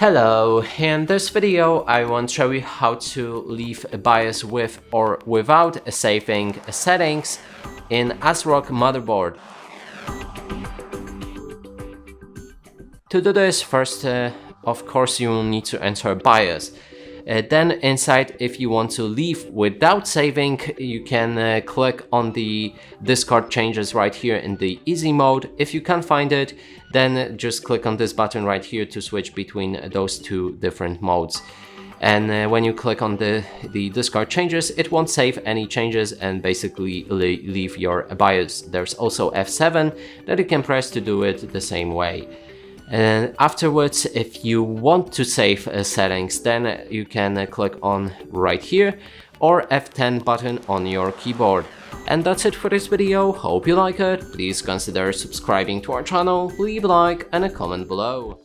Hello, in this video I want to show you how to leave a BIOS with or without saving settings in ASRock motherboard. To do this, first of course you will need to enter BIOS. Then inside, if you want to leave without saving, you can click on the discard changes right here in the easy mode. If you can't find it, then just click on this button right here to switch between those two different modes. And when you click on the discard changes, it won't save any changes and basically leave your BIOS. There's also F7 that you can press to do it the same way. And afterwards, if you want to save settings, then you can click on right here or F10 button on your keyboard. And that's it for this video. Hope you like it. Please consider subscribing to our channel, leave a like and a comment below.